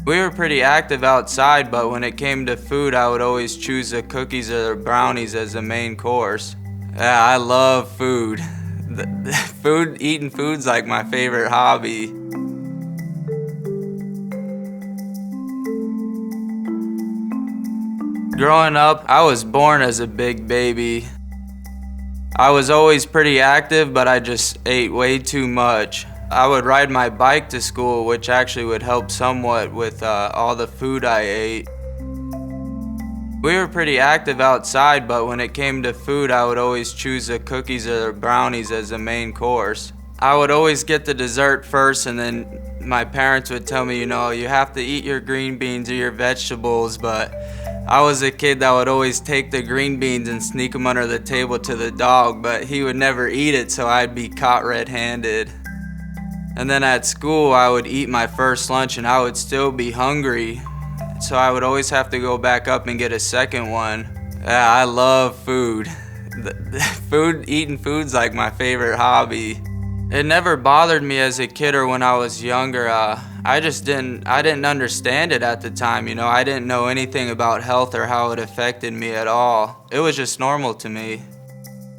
We were pretty active outside, but when it came to food, I would always choose the cookies or the brownies as the main course. Yeah, I love food. Eating food's like my favorite hobby. Growing up, I was born as a big baby. I was always pretty active, but I just ate way too much. I would ride my bike to school, which actually would help somewhat with all the food I ate. We were pretty active outside, but when it came to food, I would always choose the cookies or the brownies as the main course. I would always get the dessert first, and then my parents would tell me, you have to eat your green beans or your vegetables, but I was a kid that would always take the green beans and sneak them under the table to the dog, but he would never eat it, so I'd be caught red-handed. And then at school, I would eat my first lunch and I would still be hungry, so I would always have to go back up and get a second one. Yeah, I love food. Eating food's like my favorite hobby. It never bothered me as a kid or when I was younger. I didn't understand it at the time, I didn't know anything about health or how it affected me at all. It was just normal to me.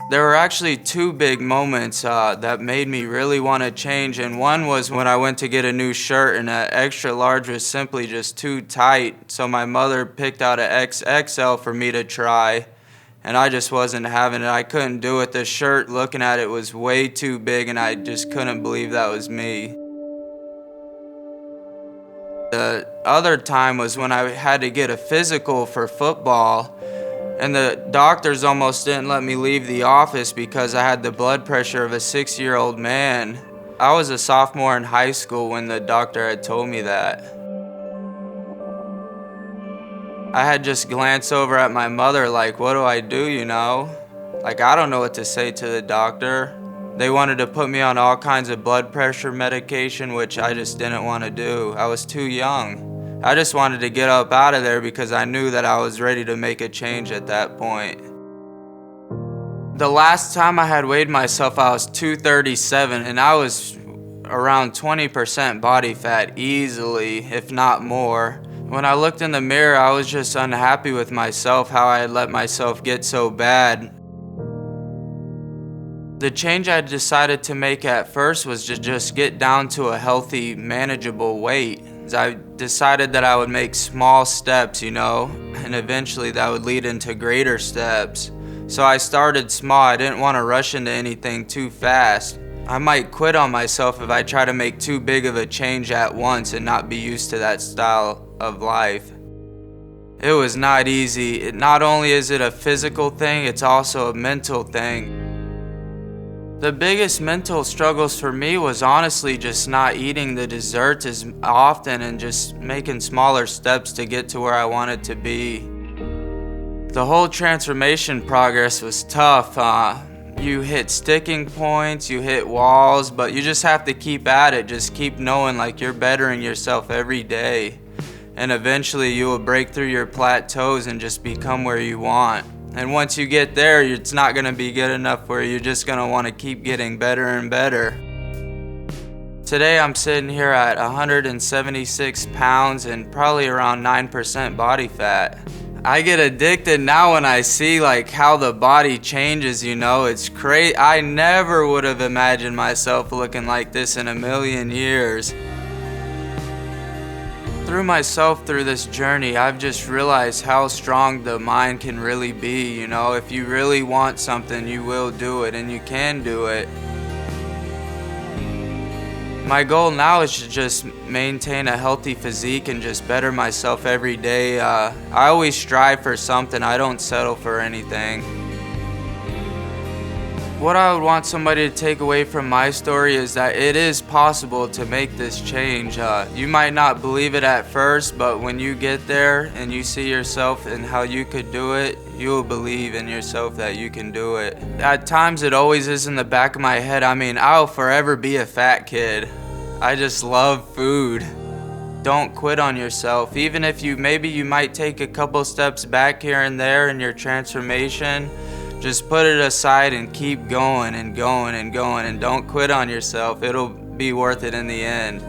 There were actually two big moments that made me really want to change, and one was when I went to get a new shirt and an extra large was simply just too tight, so my mother picked out an XXL for me to try, and I just wasn't having it. I couldn't do it. The shirt, looking at it, was way too big, and I just couldn't believe that was me. The other time was when I had to get a physical for football, and the doctors almost didn't let me leave the office because I had the blood pressure of a 6-year-old man. I was a sophomore in high school when the doctor had told me that. I had just glanced over at my mother like, what do I do, Like, I don't know what to say to the doctor. They wanted to put me on all kinds of blood pressure medication, which I just didn't want to do. I was too young. I just wanted to get up out of there because I knew that I was ready to make a change at that point. The last time I had weighed myself, I was 237, and I was around 20% body fat easily, if not more. When I looked in the mirror, I was just unhappy with myself, how I had let myself get so bad. The change I decided to make at first was to just get down to a healthy, manageable weight. I decided that I would make small steps, and eventually that would lead into greater steps. So I started small. I didn't want to rush into anything too fast. I might quit on myself if I try to make too big of a change at once and not be used to that style of life. It was not easy. Not only is it a physical thing, it's also a mental thing. The biggest mental struggles for me was honestly just not eating the desserts as often and just making smaller steps to get to where I wanted to be. The whole transformation progress was tough. You hit sticking points, you hit walls, but you just have to keep at it. Just keep knowing like you're bettering yourself every day. And eventually you will break through your plateaus and just become where you want. And once you get there, it's not going to be good enough where you're just going to want to keep getting better and better. Today I'm sitting here at 176 pounds and probably around 9% body fat. I get addicted now when I see like how the body changes, It's crazy. I never would have imagined myself looking like this in a million years. Through this journey, I've just realized how strong the mind can really be, If you really want something, you will do it, and you can do it. My goal now is to just maintain a healthy physique and just better myself every day. I always strive for something. I don't settle for anything. What I would want somebody to take away from my story is that it is possible to make this change. You might not believe it at first, but when you get there and you see yourself and how you could do it, you will believe in yourself that you can do it. At times it always is in the back of my head. I'll forever be a fat kid. I just love food. Don't quit on yourself. Even if you might take a couple steps back here and there in your transformation, just put it aside and keep going and going and going, and don't quit on yourself. It'll be worth it in the end.